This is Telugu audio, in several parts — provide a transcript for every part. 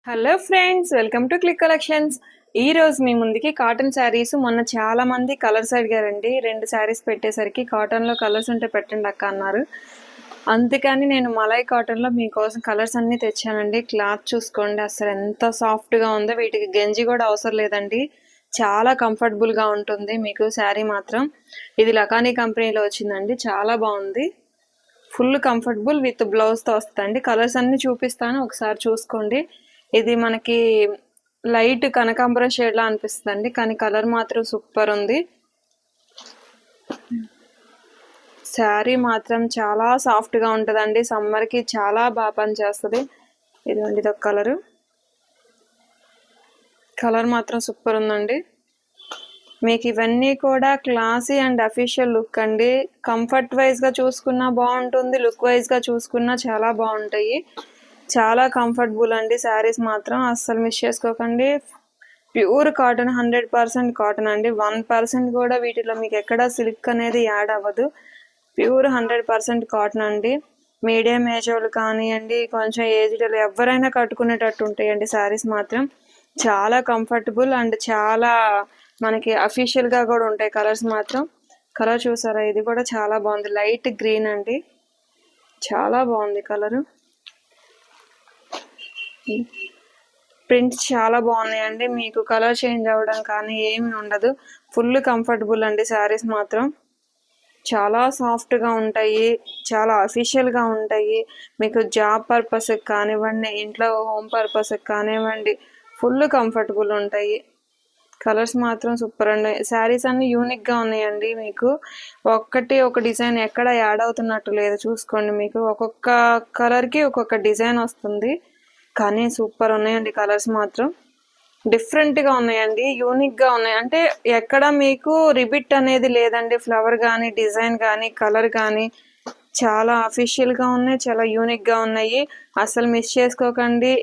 Hello friends, welcome to click collections. ఈ రోజు మీ ముందుకి కాటన్ శారీస్. మొన్న చాలా మంది కలర్స్ అడిగారండి. 2 శారీస్ పెట్టేసరికి కాటన్లో కలర్స్ ఉంటే పెట్టండి అక్క అన్నారు. అందుకని నేను మలై కాటన్లో మీకోసం కలర్స్ అన్నీ తెచ్చానండి. క్లాత్ చూసుకోండి, అసలు ఎంత సాఫ్ట్గా ఉందో. వీటికి గంజి కూడా అవసరం లేదండి, చాలా కంఫర్టబుల్గా ఉంటుంది మీకు శారీ మాత్రం. ఇది లకానీ కంపెనీలో వచ్చిందండి, చాలా బాగుంది. ఫుల్ కంఫర్టబుల్ విత్ బ్లౌజ్తో వస్తుందండి. కలర్స్ అన్నీ చూపిస్తాను, ఒకసారి చూసుకోండి. ఇది మనకి లైట్ కనకాంబరం షేడ్లా అనిపిస్తుందండి, కానీ కలర్ మాత్రం సూపర్ ఉంది. శారీ మాత్రం చాలా సాఫ్ట్గా ఉంటుందండి, సమ్మర్కి చాలా బాగా పనిచేస్తుంది. ఇదిగోండి, ఇదొక కలర్ మాత్రం సూపర్ ఉందండి. మీకు ఇవన్నీ కూడా క్లాసీ అండ్ అఫీషియల్ లుక్ అండి. కంఫర్ట్ వైజ్గా చూసుకున్నా బాగుంటుంది, లుక్ వైజ్గా చూసుకున్నా చాలా బాగుంటాయి. చాలా కంఫర్టబుల్ అండి శారీస్ మాత్రం, అస్సలు మిస్ చేసుకోకండి. ప్యూర్ కాటన్, 100% కాటన్ అండి. 1% కూడా వీటిలో మీకు ఎక్కడ సిల్క్ అనేది యాడ్ అవ్వదు. ప్యూర్ 100% కాటన్ అండి. మీడియం ఏజ్ వాళ్ళు కానివ్వండి, కొంచెం ఏజ్డ్ వాళ్ళు ఎవరైనా కట్టుకునేటట్టు ఉంటాయండి శారీస్ మాత్రం. చాలా కంఫర్టబుల్ అండ్ చాలా మనకి అఫీషియల్గా కూడా ఉంటాయి. కలర్స్ మాత్రం, కలర్ చూసారా, ఇది కూడా చాలా బాగుంది. లైట్ గ్రీన్ అండి, చాలా బాగుంది కలరు. ప్రింట్స్ చాలా బాగున్నాయండి, మీకు కలర్ చేంజ్ అవ్వడం కానీ ఏమి ఉండదు. ఫుల్ కంఫర్టబుల్ అండి శారీస్ మాత్రం. చాలా సాఫ్ట్గా ఉంటాయి, చాలా అఫీషియల్గా ఉంటాయి. మీకు జాబ్ పర్పస్కి కానివ్వండి, ఇంట్లో హోమ్ పర్పస్కి కానివ్వండి, ఫుల్ కంఫర్టబుల్ ఉంటాయి. కలర్స్ మాత్రం సూపర్ అండి. శారీస్ అన్నీ యూనిక్గా ఉన్నాయండి. మీకు ఒక డిజైన్ ఎక్కడ యాడ్ అవుతున్నట్టు లేదు, చూసుకోండి. మీకు ఒక్కొక్క కలర్కి ఒక్కొక్క డిజైన్ వస్తుంది, కానీ సూపర్ ఉన్నాయండి. కలర్స్ మాత్రం డిఫరెంట్గా ఉన్నాయండి, యూనిక్గా ఉన్నాయి. అంటే ఎక్కడ మీకు రిబిట్ అనేది లేదండి. ఫ్లవర్ కానీ, డిజైన్ కానీ, కలర్ కానీ చాలా అఫీషియల్గా ఉన్నాయి, చాలా యూనిక్గా ఉన్నాయి. అసలు మిస్ చేసుకోకండి.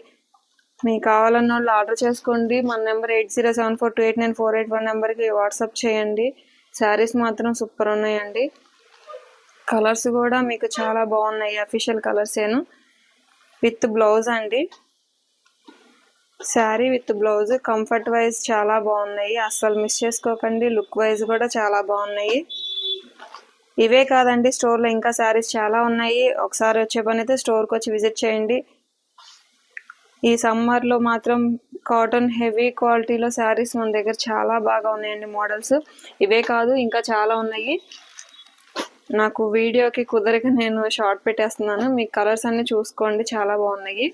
మీకు కావాలన్న వాళ్ళు ఆర్డర్ చేసుకోండి. మన నెంబర్ 8074289481 నెంబర్కి వాట్సాప్ చేయండి. శారీస్ మాత్రం సూపర్ ఉన్నాయండి. కలర్స్ కూడా మీకు చాలా బాగున్నాయి, అఫీషియల్ కలర్సేను. విత్ బ్లౌజ్ అండి, sari with blouse. Comfort wise చాలా బాగున్నాయి, అస్సలు మిస్ చేసుకోకండి. లుక్ వైజ్ కూడా చాలా బాగున్నాయి. ఇవే కాదండి, స్టోర్లో ఇంకా శారీస్ చాలా ఉన్నాయి. ఒకసారి వచ్చే పని అయితే స్టోర్కి వచ్చి విజిట్ చేయండి. ఈ సమ్మర్లో మాత్రం కాటన్ హెవీ క్వాలిటీలో శారీస్ మన దగ్గర చాలా బాగా ఉన్నాయండి మోడల్స్. ఇవే కాదు, ఇంకా చాలా ఉన్నాయి. నాకు వీడియోకి కుదరక నేను షార్ట్ పెట్టేస్తున్నాను. మీ కలర్స్ అన్నీ చూసుకోండి, చాలా బాగున్నాయి.